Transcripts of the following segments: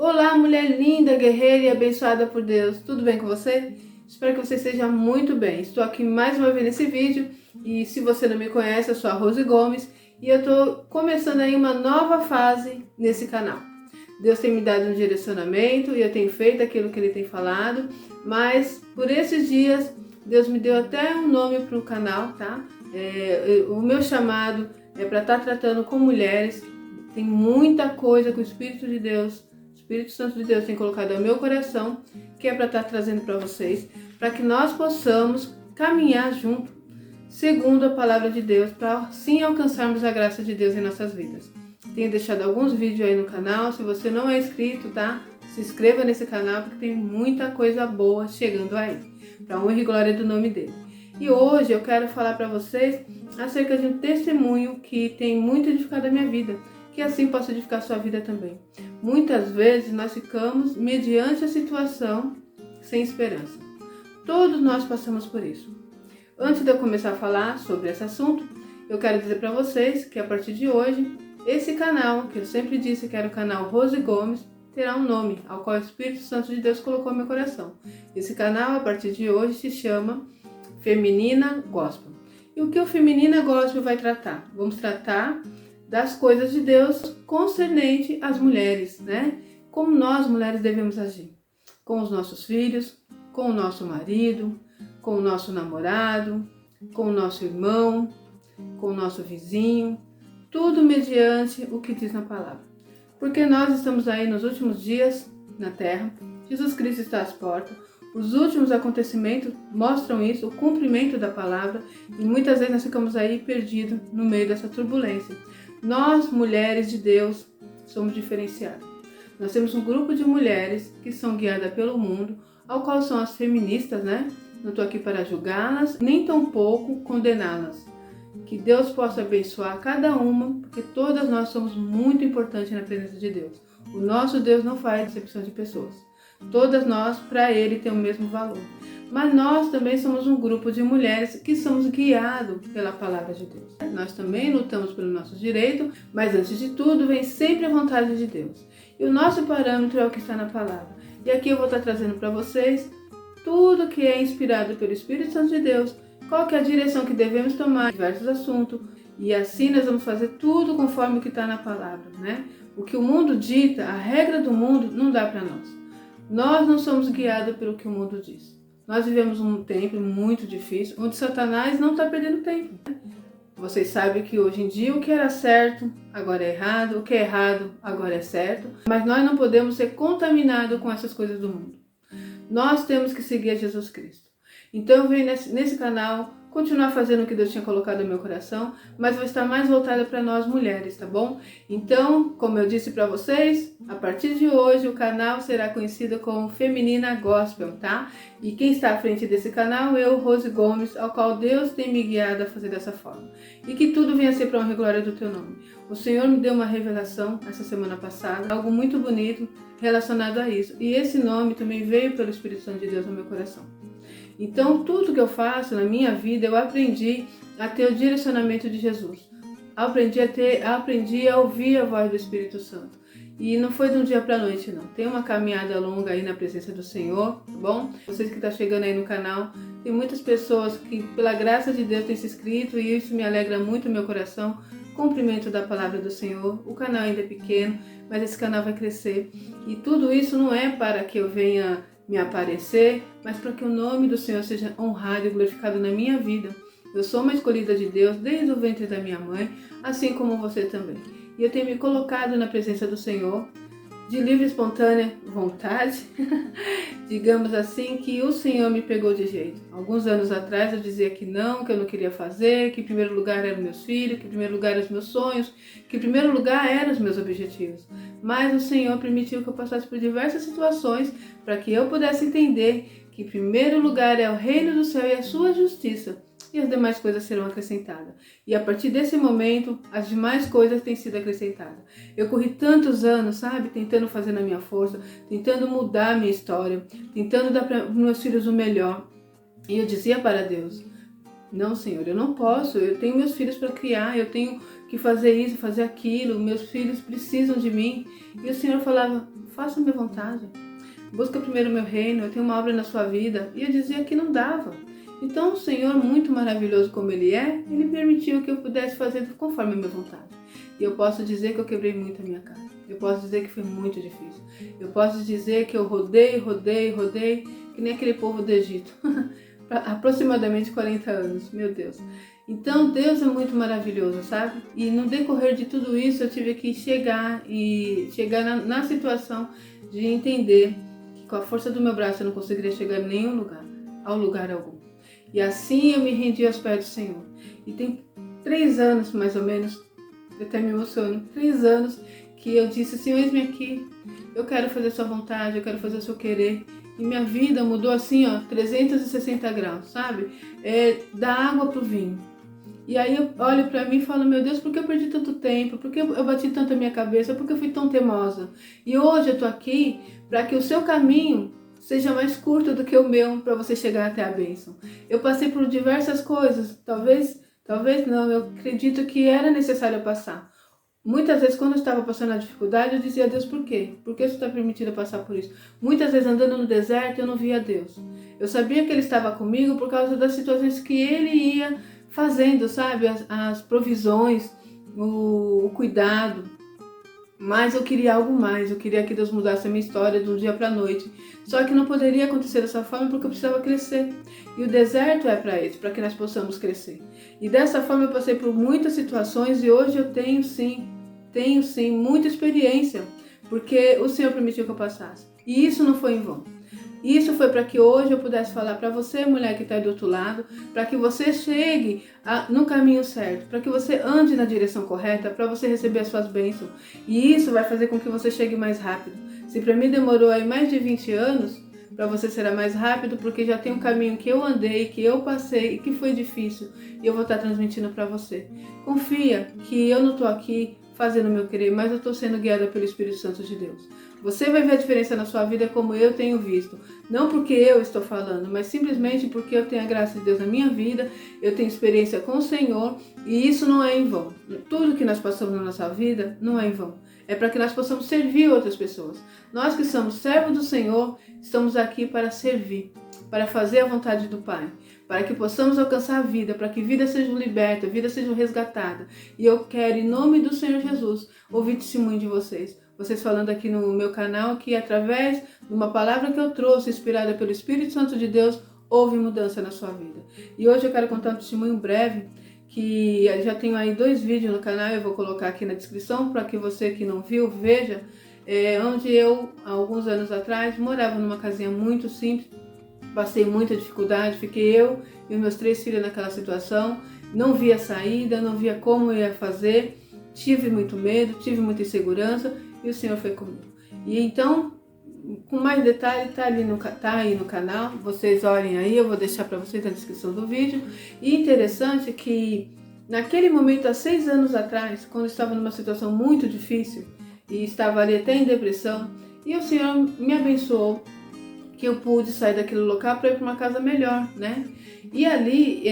Olá, mulher linda, guerreira e abençoada por Deus. Tudo bem com você? Espero que você esteja muito bem. Estou aqui mais uma vez nesse vídeo e se você não me conhece, eu sou a Rose Gomes e eu estou começando aí uma nova fase nesse canal. Deus tem me dado um direcionamento e eu tenho feito aquilo que Ele tem falado, mas por esses dias Deus me deu até um nome para o canal, tá? O meu chamado é para estar tratando com mulheres. Tem muita coisa que o Espírito Santo de Deus tem colocado ao meu coração, que é para estar trazendo para vocês, para que nós possamos caminhar junto, segundo a palavra de Deus, para sim alcançarmos a graça de Deus em nossas vidas. Tenho deixado alguns vídeos aí no canal, se você não é inscrito, tá? Se inscreva nesse canal, porque tem muita coisa boa chegando aí, para honra e glória do nome dele. E hoje eu quero falar para vocês acerca de um testemunho que tem muito edificado a minha vida, que assim possa edificar a sua vida também. Muitas vezes nós ficamos mediante a situação sem esperança. Todos nós passamos por isso. Antes de eu começar a falar sobre esse assunto, eu quero dizer para vocês que a partir de hoje, esse canal, que eu sempre disse que era o canal Rose Gomes, terá um nome, ao qual o Espírito Santo de Deus colocou no meu coração. Esse canal, a partir de hoje, se chama Feminina Gospel. E o que o Feminina Gospel vai tratar? Vamos tratar das coisas de Deus concernente às mulheres, né? Como nós, mulheres, devemos agir. Com os nossos filhos, com o nosso marido, com o nosso namorado, com o nosso irmão, com o nosso vizinho. Tudo mediante o que diz na palavra. Porque nós estamos aí nos últimos dias na Terra. Jesus Cristo está às portas. Os últimos acontecimentos mostram isso, o cumprimento da palavra. E muitas vezes nós ficamos aí perdidos no meio dessa turbulência. Nós, mulheres de Deus, somos diferenciadas. Nós temos um grupo de mulheres que são guiadas pelo mundo, ao qual são as feministas, né? Não estou aqui para julgá-las, nem tampouco condená-las. Que Deus possa abençoar cada uma, porque todas nós somos muito importantes na presença de Deus. O nosso Deus não faz exceção de pessoas. Todas nós, para Ele, tem o mesmo valor. Mas nós também somos um grupo de mulheres que somos guiados pela palavra de Deus. Nós também lutamos pelos nossos direitos, mas antes de tudo vem sempre a vontade de Deus. E o nosso parâmetro é o que está na palavra. E aqui eu vou estar trazendo para vocês tudo que é inspirado pelo Espírito Santo de Deus, qual que é a direção que devemos tomar em diversos assuntos. E assim nós vamos fazer tudo conforme o que está na palavra, né? O que o mundo dita, a regra do mundo, não dá para nós. Nós não somos guiados pelo que o mundo diz. Nós vivemos um tempo muito difícil, onde Satanás não está perdendo tempo. Vocês sabem que hoje em dia o que era certo, agora é errado, o que é errado, agora é certo. Mas nós não podemos ser contaminados com essas coisas do mundo. Nós temos que seguir a Jesus Cristo. Então eu venho nesse canal continuar fazendo o que Deus tinha colocado no meu coração, mas vou estar mais voltada para nós mulheres, tá bom? Então, como eu disse para vocês, a partir de hoje o canal será conhecido como Feminina Gospel, tá? E quem está à frente desse canal é eu, Rose Gomes, ao qual Deus tem me guiado a fazer dessa forma. E que tudo venha a ser para honra e glória do teu nome. O Senhor me deu uma revelação essa semana passada, algo muito bonito relacionado a isso. E esse nome também veio pelo Espírito Santo de Deus no meu coração. Então, tudo que eu faço na minha vida, eu aprendi a ter o direcionamento de Jesus. Aprendi a ouvir a voz do Espírito Santo. E não foi de um dia para a noite, não. Tem uma caminhada longa aí na presença do Senhor, tá bom? Vocês que estão chegando aí no canal, tem muitas pessoas que, pela graça de Deus, têm se inscrito e isso me alegra muito o meu coração. Cumprimento da palavra do Senhor. O canal ainda é pequeno, mas esse canal vai crescer. E tudo isso não é para que eu venha me aparecer, mas para que o nome do Senhor seja honrado e glorificado na minha vida. Eu sou uma escolhida de Deus desde o ventre da minha mãe, assim como você também. E eu tenho me colocado na presença do Senhor de livre e espontânea vontade, digamos assim, que o Senhor me pegou de jeito. Alguns anos atrás eu dizia que eu não queria fazer, que em primeiro lugar eram meus filhos, que em primeiro lugar eram os meus sonhos, que em primeiro lugar eram os meus objetivos. Mas o Senhor permitiu que eu passasse por diversas situações para que eu pudesse entender que em primeiro lugar é o reino do céu e a sua justiça, e as demais coisas serão acrescentadas. E a partir desse momento, as demais coisas têm sido acrescentadas. Eu corri tantos anos, sabe, tentando fazer na minha força, tentando mudar a minha história, tentando dar para meus filhos o melhor. E eu dizia para Deus, Não, Senhor, eu não posso, eu tenho meus filhos para criar, eu tenho que fazer isso, fazer aquilo, meus filhos precisam de mim. E o Senhor falava, faça a minha vontade, busca primeiro o meu reino, eu tenho uma obra na sua vida. E eu dizia que não dava. Então o Senhor, muito maravilhoso como Ele é, Ele permitiu que eu pudesse fazer conforme a minha vontade. E eu posso dizer que eu quebrei muito a minha cara. Eu posso dizer que foi muito difícil. Eu posso dizer que eu rodei, que nem aquele povo do Egito. Aproximadamente 40 anos, meu Deus. Então Deus é muito maravilhoso, sabe? E no decorrer de tudo isso eu tive que chegar na situação de entender que com a força do meu braço eu não conseguiria chegar em nenhum lugar, ao lugar algum. E assim eu me rendi aos pés do Senhor. E tem 3 anos mais ou menos, eu até me emociono, 3 anos que eu disse, Senhor, eis-me aqui, eu quero fazer a sua vontade, eu quero fazer o seu querer. E minha vida mudou assim, 360 graus, sabe? Da água pro vinho. E aí eu olho pra mim e falo, meu Deus, por que eu perdi tanto tempo? Por que eu bati tanto a minha cabeça? Por que eu fui tão teimosa? E hoje eu tô aqui para que o seu caminho seja mais curto do que o meu, para você chegar até a bênção. Eu passei por diversas coisas, talvez não, eu acredito que era necessário eu passar. Muitas vezes, quando eu estava passando a dificuldade, eu dizia a Deus, por quê? Por que você está permitindo eu passar por isso? Muitas vezes, andando no deserto, eu não via Deus. Eu sabia que Ele estava comigo por causa das situações que Ele ia fazendo, sabe? As provisões, o cuidado. Mas eu queria algo mais, eu queria que Deus mudasse a minha história de um dia para a noite. Só que não poderia acontecer dessa forma porque eu precisava crescer. E o deserto é para isso, para que nós possamos crescer. E dessa forma eu passei por muitas situações e hoje eu tenho sim muita experiência, porque o Senhor permitiu que eu passasse. E isso não foi em vão. Isso foi para que hoje eu pudesse falar para você, mulher que está do outro lado, para que você chegue no caminho certo, para que você ande na direção correta, para você receber as suas bênçãos. E isso vai fazer com que você chegue mais rápido. Se para mim demorou aí mais de 20 anos, para você será mais rápido, porque já tem um caminho que eu andei, que eu passei e que foi difícil. E eu vou estar transmitindo para você. Confia que eu não estou aqui fazendo o meu querer, mas eu estou sendo guiada pelo Espírito Santo de Deus. Você vai ver a diferença na sua vida como eu tenho visto. Não porque eu estou falando, mas simplesmente porque eu tenho a graça de Deus na minha vida, eu tenho experiência com o Senhor e isso não é em vão. Tudo que nós passamos na nossa vida não é em vão. É para que nós possamos servir outras pessoas. Nós que somos servos do Senhor, estamos aqui para servir, para fazer a vontade do Pai, para que possamos alcançar a vida, para que vidas sejam libertas, vidas sejam resgatadas. E eu quero, em nome do Senhor Jesus, ouvir testemunho de vocês. Vocês falando aqui no meu canal que através de uma palavra que eu trouxe, inspirada pelo Espírito Santo de Deus, houve mudança na sua vida. E hoje eu quero contar um testemunho breve, que já tenho aí 2 vídeos no canal, eu vou colocar aqui na descrição para que você que não viu, veja, onde eu, há alguns anos atrás, morava numa casinha muito simples, passei muita dificuldade, fiquei eu e meus 3 filhos naquela situação, não via saída, não via como eu ia fazer, tive muito medo, tive muita insegurança, e o Senhor foi comigo. E então, com mais detalhe, tá aí no canal, vocês olhem aí, eu vou deixar para vocês na descrição do vídeo. E interessante que naquele momento, há 6 anos atrás, quando eu estava numa situação muito difícil, e estava ali até em depressão, e o Senhor me abençoou, que eu pude sair daquele local para ir para uma casa melhor, né? E ali,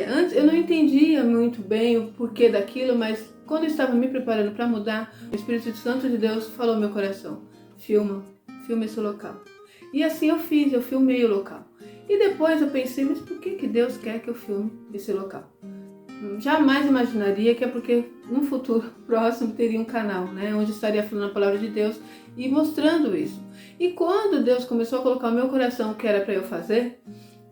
antes eu não entendia muito bem o porquê daquilo, mas quando eu estava me preparando para mudar, o Espírito Santo de Deus falou no meu coração, filma esse local. E assim eu fiz, eu filmei o local. E depois eu pensei, mas por que Deus quer que eu filme esse local? Jamais imaginaria que é porque no futuro próximo teria um canal, né, onde estaria falando a palavra de Deus e mostrando isso. E quando Deus começou a colocar no meu coração o que era para eu fazer,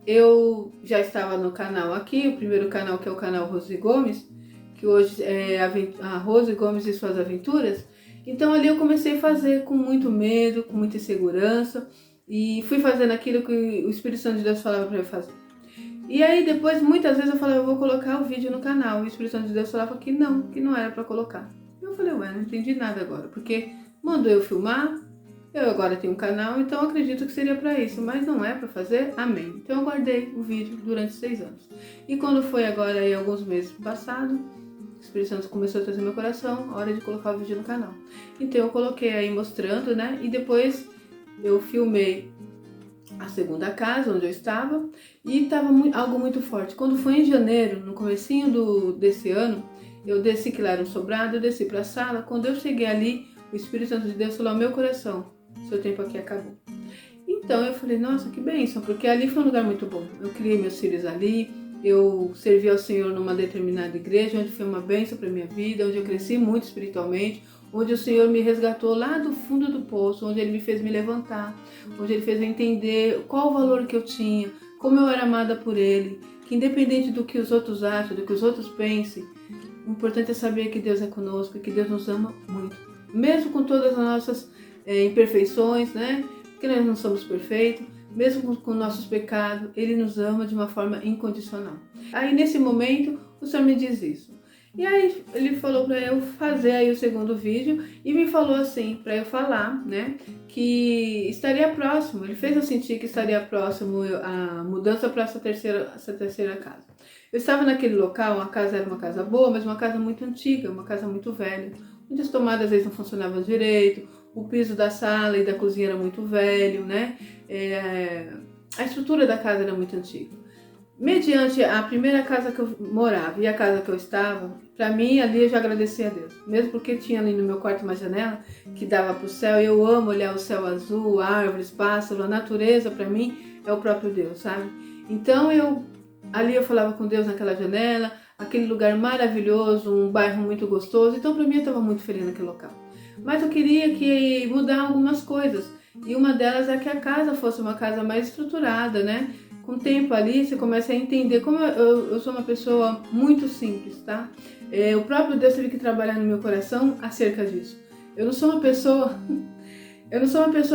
eu já estava no canal aqui, o primeiro canal que é o canal Rose Gomes, que hoje é a Rose Gomes e suas aventuras. Então ali eu comecei a fazer com muito medo, com muita insegurança e fui fazendo aquilo que o Espírito Santo de Deus falava para eu fazer. E aí depois muitas vezes eu falava, eu vou colocar o vídeo no canal, e o Espírito Santo de Deus falava que não era para colocar. Eu falei, ué, não entendi nada agora, porque mandou eu filmar, eu agora tenho um canal, então eu acredito que seria para isso, mas não é para fazer, amém. Então eu guardei o vídeo durante 6 anos. E quando foi agora aí alguns meses passados, o Espírito Santo começou a trazer meu coração, a hora de colocar o vídeo no canal. Então eu coloquei aí mostrando, né, e depois eu filmei a segunda casa onde eu estava e estava algo muito forte. Quando foi em janeiro, no comecinho desse ano, eu desci, que lá era um sobrado, eu desci para a sala. Quando eu cheguei ali, o Espírito Santo de Deus falou ao meu coração: seu tempo aqui acabou. Então eu falei: nossa, que bênção, porque ali foi um lugar muito bom. Eu criei meus filhos ali, eu servi ao Senhor numa determinada igreja, onde foi uma bênção para minha vida, onde eu cresci muito espiritualmente, onde o Senhor me resgatou lá do fundo do poço, onde Ele me fez me levantar, onde Ele fez eu entender qual o valor que eu tinha, como eu era amada por Ele, que independente do que os outros acham, do que os outros pensem, o importante é saber que Deus é conosco e que Deus nos ama muito, mesmo com todas as nossas imperfeições, né? Porque nós não somos perfeitos, mesmo com nossos pecados, Ele nos ama de uma forma incondicional. Aí nesse momento, o Senhor me diz isso. E aí Ele falou para eu fazer aí o segundo vídeo e me falou assim, para eu falar, né, que estaria próximo. Ele fez eu sentir que estaria próximo a mudança para essa terceira casa. Eu estava naquele local, a casa era uma casa boa, mas uma casa muito antiga, uma casa muito velha. Muitas tomadas às vezes não funcionavam direito, o piso da sala e da cozinha era muito velho, né? A estrutura da casa era muito antiga. Mediante a primeira casa que eu morava e a casa que eu estava, para mim ali eu já agradecia a Deus. Mesmo porque tinha ali no meu quarto uma janela que dava para o céu. Eu amo olhar o céu azul, árvores, pássaros, a natureza para mim é o próprio Deus, sabe? Então ali eu falava com Deus naquela janela, aquele lugar maravilhoso, um bairro muito gostoso. Então para mim eu estava muito feliz naquele local. Mas eu queria que mudar algumas coisas. E uma delas é que a casa fosse uma casa mais estruturada, né? Com o tempo ali, você começa a entender como eu sou uma pessoa muito simples, tá? O próprio Deus teve que trabalhar no meu coração acerca disso. Eu não sou uma pessoa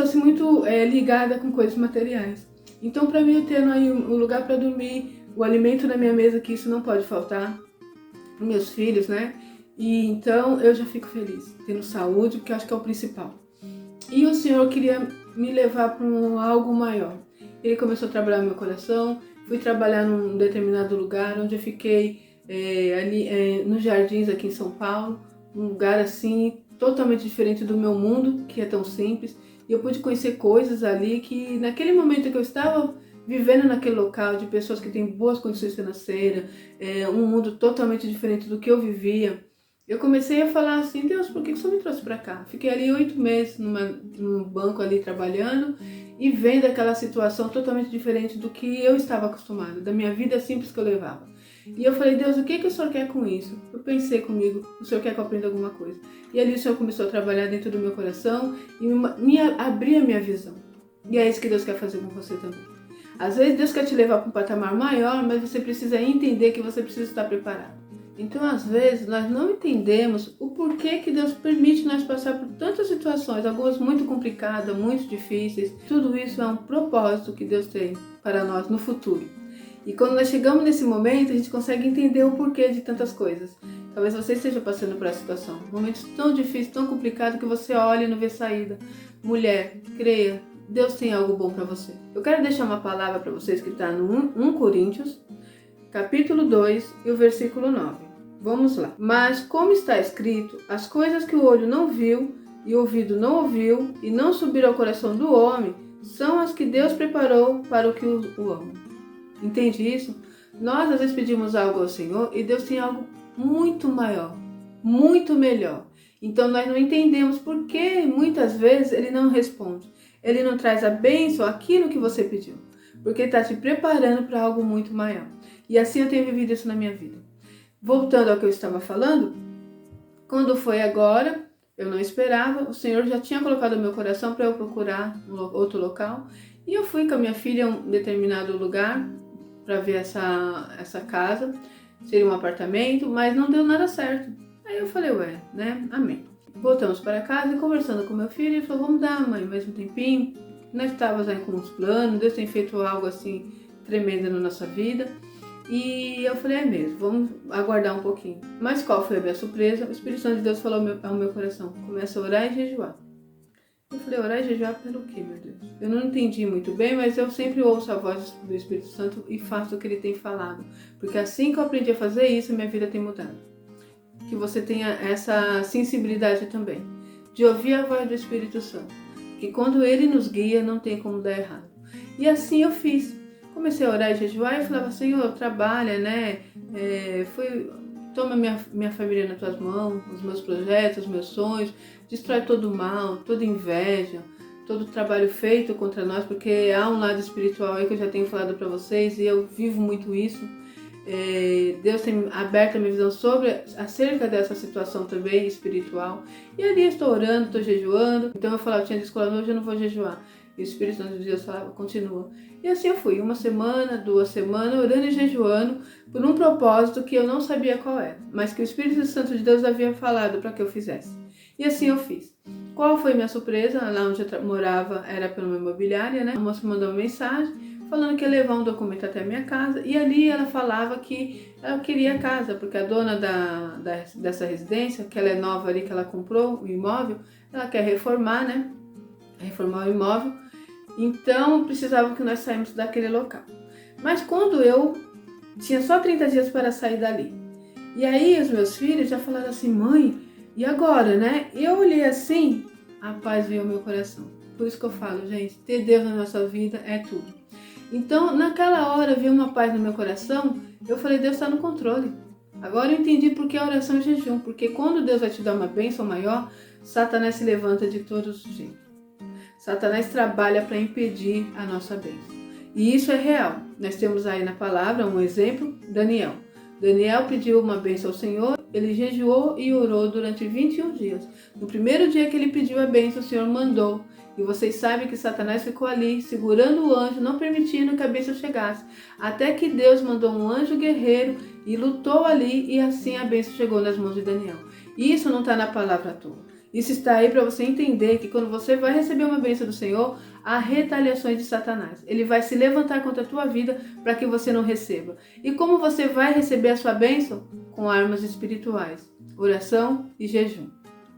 assim muito ligada com coisas materiais. Então, para mim, eu tendo aí um lugar para dormir, o alimento na minha mesa, que isso não pode faltar, para meus filhos, né? E então eu já fico feliz, tendo saúde, porque eu acho que é o principal. E o Senhor queria me levar para algo maior. Ele começou a trabalhar no meu coração, fui trabalhar num determinado lugar, onde eu fiquei ali nos Jardins aqui em São Paulo, um lugar assim, totalmente diferente do meu mundo, que é tão simples. E eu pude conhecer coisas ali que naquele momento que eu estava vivendo naquele local, de pessoas que têm boas condições financeiras, um mundo totalmente diferente do que eu vivia, eu comecei a falar assim: Deus, por que o Senhor me trouxe para cá? Fiquei ali 8 meses num banco ali trabalhando e vendo aquela situação totalmente diferente do que eu estava acostumada, da minha vida simples que eu levava. E eu falei: Deus, o que o Senhor quer com isso? Eu pensei comigo: o Senhor quer que eu aprenda alguma coisa. E ali o Senhor começou a trabalhar dentro do meu coração e abrir a minha visão. E é isso que Deus quer fazer com você também. Às vezes Deus quer te levar para um patamar maior, mas você precisa entender que você precisa estar preparado. Então, às vezes, nós não entendemos o porquê que Deus permite nós passar por tantas situações, algumas muito complicadas, muito difíceis. Tudo isso é um propósito que Deus tem para nós no futuro. E quando nós chegamos nesse momento, a gente consegue entender o porquê de tantas coisas. Talvez você esteja passando por essa situação, momentos tão difíceis, tão complicados, que você olha e não vê saída. Mulher, creia, Deus tem algo bom para você. Eu quero deixar uma palavra para vocês que está no 1 Coríntios, capítulo 2 e o versículo 9. Vamos lá. Mas como está escrito, as coisas que o olho não viu e o ouvido não ouviu e não subiram ao coração do homem, são as que Deus preparou para o que o amam. Entende isso? Nós às vezes pedimos algo ao Senhor e Deus tem algo muito maior, muito melhor. Então nós não entendemos por que muitas vezes Ele não responde. Ele não traz a bênção, aquilo que você pediu, porque Ele está te preparando para algo muito maior. E assim eu tenho vivido isso na minha vida. Voltando ao que eu estava falando, quando foi agora, eu não esperava, o Senhor já tinha colocado no meu coração para eu procurar outro local. E eu fui com a minha filha a um determinado lugar para ver essa casa, seria um apartamento, mas não deu nada certo. Aí eu falei: ué, né, amém. Voltamos para casa e conversando com meu filho, ele falou: vamos dar, mãe, mais um tempinho. Nós estávamos aí com uns planos, Deus tem feito algo assim tremendo na nossa vida. E eu falei: é mesmo, vamos aguardar um pouquinho. Mas qual foi a minha surpresa? O Espírito Santo de Deus falou ao meu coração: começa a orar e jejuar. Eu falei: orar e jejuar pelo quê, meu Deus? Eu não entendi muito bem, mas eu sempre ouço a voz do Espírito Santo e faço o que ele tem falado. Porque assim que eu aprendi a fazer isso, minha vida tem mudado. Que você tenha essa sensibilidade também, de ouvir a voz do Espírito Santo. Que quando ele nos guia, não tem como dar errado. E assim eu fiz. Comecei a orar e jejuar e falava, Senhor, trabalha, né? Toma minha família nas tuas mãos, os meus projetos, os meus sonhos, destrói todo o mal, toda inveja, todo o trabalho feito contra nós, porque há um lado espiritual aí que eu já tenho falado para vocês e eu vivo muito isso. Deus tem aberto a minha visão acerca dessa situação também espiritual. E ali eu estou orando, estou jejuando. Então eu falava, eu tinha descolado, hoje eu não vou jejuar. E o Espírito Santo de Deus falava, continua. E assim eu fui, 1 semana, 2 semanas, orando e jejuando por um propósito que eu não sabia qual era, mas que o Espírito Santo de Deus havia falado para que eu fizesse. E assim eu fiz. Qual foi minha surpresa? Lá onde eu morava era pela imobiliária, né? A moça mandou uma mensagem falando que ia levar um documento até a minha casa, e ali ela falava que ela queria a casa, porque a dona dessa residência, que ela é nova ali, que ela comprou o imóvel, ela quer reformar, né? Reformar o imóvel, então precisava que nós saímos daquele local. Mas quando eu tinha só 30 dias para sair dali, e aí os meus filhos já falaram assim, mãe, e agora, né? E eu olhei assim, a paz veio ao meu coração. Por isso que eu falo, gente, ter Deus na nossa vida é tudo. Então, naquela hora, veio uma paz no meu coração, eu falei, Deus está no controle. Agora eu entendi por que a oração e jejum, porque quando Deus vai te dar uma bênção maior, Satanás se levanta de todos os jeitos. Satanás trabalha para impedir a nossa bênção. E isso é real. Nós temos aí na palavra um exemplo, Daniel. Daniel pediu uma bênção ao Senhor, ele jejuou e orou durante 21 dias. No primeiro dia que ele pediu a bênção, o Senhor mandou. E vocês sabem que Satanás ficou ali, segurando o anjo, não permitindo que a bênção chegasse. Até que Deus mandou um anjo guerreiro e lutou ali, e assim a bênção chegou nas mãos de Daniel. E isso não está na palavra à toa. Isso está aí para você entender que quando você vai receber uma bênção do Senhor, há retaliações de Satanás. Ele vai se levantar contra a tua vida para que você não receba. E como você vai receber a sua bênção? Com armas espirituais, oração e jejum.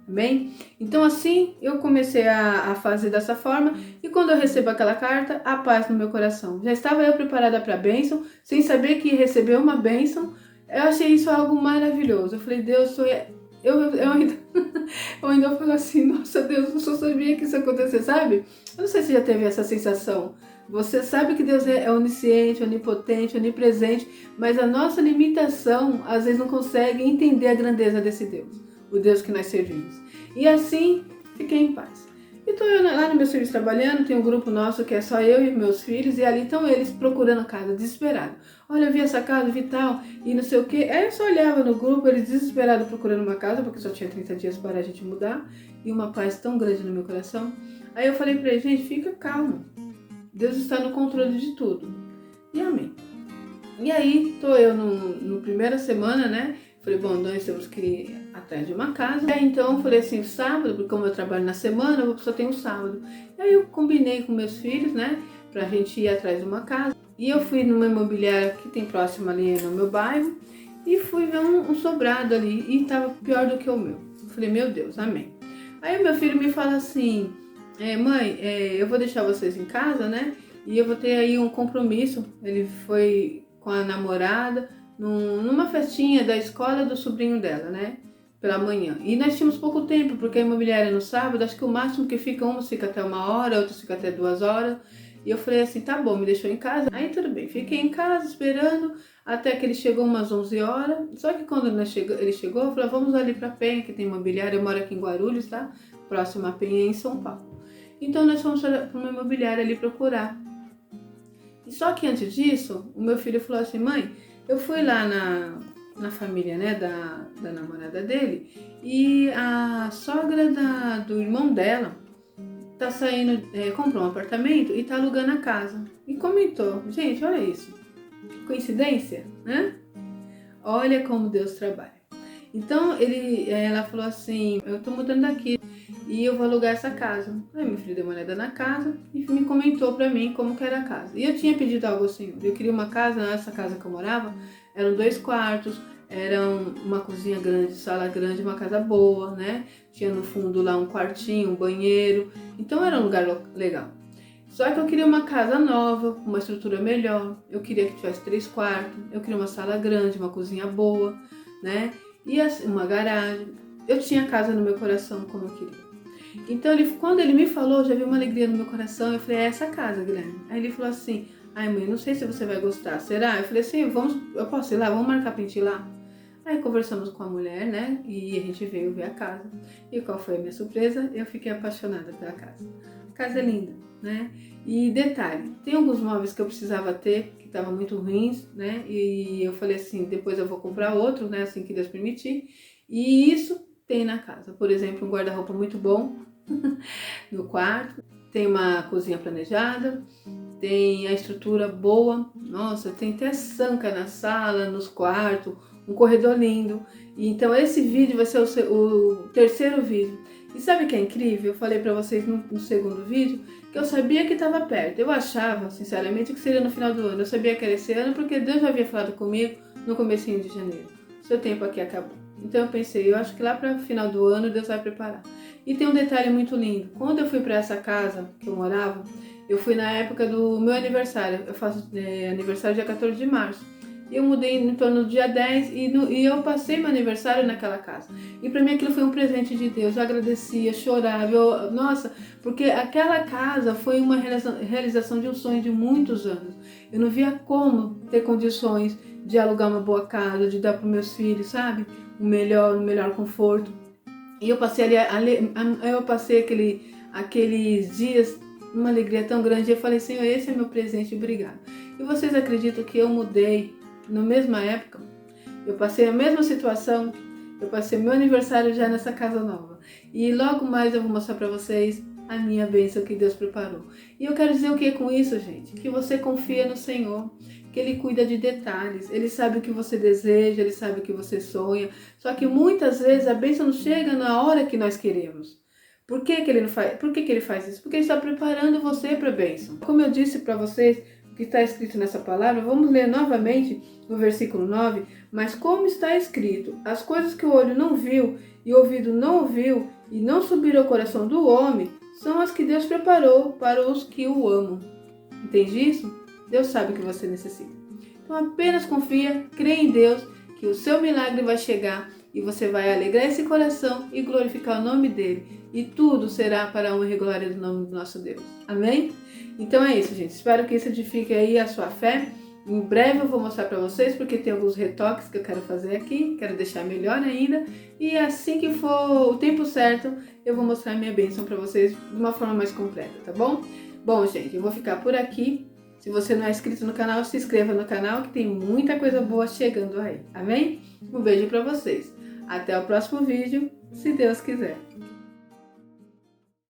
Amém? Então assim eu comecei a fazer dessa forma, e quando eu recebo aquela carta, a paz no meu coração. Já estava eu preparada para a bênção, sem saber que ia receber uma bênção. Eu achei isso algo maravilhoso. Eu falei, Deus, eu ainda, eu ainda falo assim, nossa Deus, eu só sabia que isso ia acontecer, sabe? Eu não sei se já teve essa sensação. Você sabe que Deus é onisciente, onipotente, onipresente, mas a nossa limitação às vezes não consegue entender a grandeza desse Deus, o Deus que nós servimos. E assim, fiquei em paz. E estou lá no meu serviço trabalhando, tem um grupo nosso que é só eu e meus filhos, e ali estão eles procurando casa, desesperados. Olha, eu vi essa casa, vi tal, e não sei o que. Aí eu só olhava no grupo, eles desesperados procurando uma casa, porque só tinha 30 dias para a gente mudar, e uma paz tão grande no meu coração. Aí eu falei para eles, gente, fica calmo. Deus está no controle de tudo. E amém. E aí, tô eu no primeira semana, né? Falei, bom, nós temos que ir atrás de uma casa. Aí, então, falei assim, sábado, porque como eu trabalho na semana, eu só tenho sábado. E aí eu combinei com meus filhos, né? Pra gente ir atrás de uma casa. E eu fui numa imobiliária que tem próximo ali no meu bairro. E fui ver um sobrado ali. E tava pior do que o meu. Falei, meu Deus, amém. Aí meu filho me fala assim, mãe, eu vou deixar vocês em casa, né? E eu vou ter aí um compromisso. Ele foi com a namorada numa festinha da escola do sobrinho dela, né? Pela manhã. E nós tínhamos pouco tempo, porque a imobiliária no sábado, acho que o máximo que fica, uns fica até 1 hora, outros fica até 2 horas. E eu falei assim, tá bom, me deixou em casa. Aí tudo bem, fiquei em casa esperando até que ele chegou umas 11 horas. Só que quando ele chegou, eu falei, vamos ali pra Penha, que tem imobiliária. Eu moro aqui em Guarulhos, tá? Próximo a Penha, em São Paulo. Então nós fomos para uma imobiliária ali procurar. E só que antes disso, o meu filho falou assim, mãe, eu fui lá na família, né, da namorada dele, e a sogra do irmão dela tá saindo, comprou um apartamento e tá alugando a casa. E comentou, gente, olha isso, coincidência, né? Olha como Deus trabalha. Então ela falou assim, eu tô mudando daqui e eu vou alugar essa casa. Aí meu filho deu uma olhada na casa e me comentou pra mim como que era a casa. E eu tinha pedido algo ao Senhor. Eu queria uma casa, nessa casa que eu morava, eram 2 quartos, era uma cozinha grande, sala grande, uma casa boa, né? Tinha no fundo lá um quartinho, um banheiro. Então era um lugar legal. Só que eu queria uma casa nova, com uma estrutura melhor. Eu queria que tivesse 3 quartos. Eu queria uma sala grande, uma cozinha boa, né? E uma garagem. Eu tinha casa no meu coração como eu queria. Então, quando ele me falou, já veio uma alegria no meu coração. Eu falei, é essa casa, Guilherme. Aí ele falou assim, ai mãe, não sei se você vai gostar, será? Eu falei assim, eu posso ir lá, vamos marcar pra gente ir lá? Aí conversamos com a mulher, né, e a gente veio ver a casa. E qual foi a minha surpresa? Eu fiquei apaixonada pela casa. A casa é linda, né? E detalhe, tem alguns móveis que eu precisava ter, que estavam muito ruins, né? E eu falei assim, depois eu vou comprar outro, né, assim que Deus permitir. E isso tem na casa. Por exemplo, um guarda-roupa muito bom no quarto. Tem uma cozinha planejada, tem a estrutura boa, nossa, tem até sanca na sala, nos quartos, um corredor lindo. E então esse vídeo vai ser o terceiro vídeo. E sabe o que é incrível? Eu falei para vocês no segundo vídeo que eu sabia que estava perto. Eu achava, sinceramente, que seria no final do ano. Eu sabia que era esse ano porque Deus já havia falado comigo no comecinho de janeiro. Seu tempo aqui acabou. Então eu pensei, eu acho que lá para o final do ano Deus vai preparar. E tem um detalhe muito lindo. Quando eu fui para essa casa que eu morava, eu fui na época do meu aniversário. Eu faço aniversário dia 14 de março. Eu mudei em torno do dia 10 e eu passei meu aniversário naquela casa. E para mim aquilo foi um presente de Deus. Eu agradecia, chorava. Nossa, porque aquela casa foi uma realização de um sonho de muitos anos. Eu não via como ter condições de alugar uma boa casa, de dar para meus filhos, sabe? O melhor conforto. E eu passei aqueles dias uma alegria tão grande. Eu falei, Senhor, esse é meu presente, obrigado. E vocês acreditam que eu mudei na mesma época? Eu passei a mesma situação, eu passei meu aniversário já nessa casa nova. E logo mais eu vou mostrar para vocês a minha bênção que Deus preparou. E eu quero dizer o que com isso, gente? Que você confia no Senhor, que Ele cuida de detalhes, Ele sabe o que você deseja, Ele sabe o que você sonha. Só que muitas vezes a bênção não chega na hora que nós queremos. Por que Ele não faz? Por que Ele faz isso? Porque Ele está preparando você para a bênção. Como eu disse para vocês, o que está escrito nessa palavra, vamos ler novamente no versículo 9. Mas como está escrito, as coisas que o olho não viu e o ouvido não ouviu e não subiram ao coração do homem, são as que Deus preparou para os que o amam. Entende isso? Deus sabe o que você necessita. Então apenas confia, crê em Deus, que o seu milagre vai chegar e você vai alegrar esse coração e glorificar o nome dele. E tudo será para a honra e glória do nome do nosso Deus. Amém? Então é isso, gente. Espero que isso edifique aí a sua fé. Em breve eu vou mostrar para vocês, porque tem alguns retoques que eu quero fazer aqui. Quero deixar melhor ainda. E assim que for o tempo certo, eu vou mostrar a minha bênção para vocês de uma forma mais completa, tá bom? Bom, gente, eu vou ficar por aqui. Se você não é inscrito no canal, se inscreva no canal que tem muita coisa boa chegando aí. Amém? Um beijo para vocês. Até o próximo vídeo, se Deus quiser.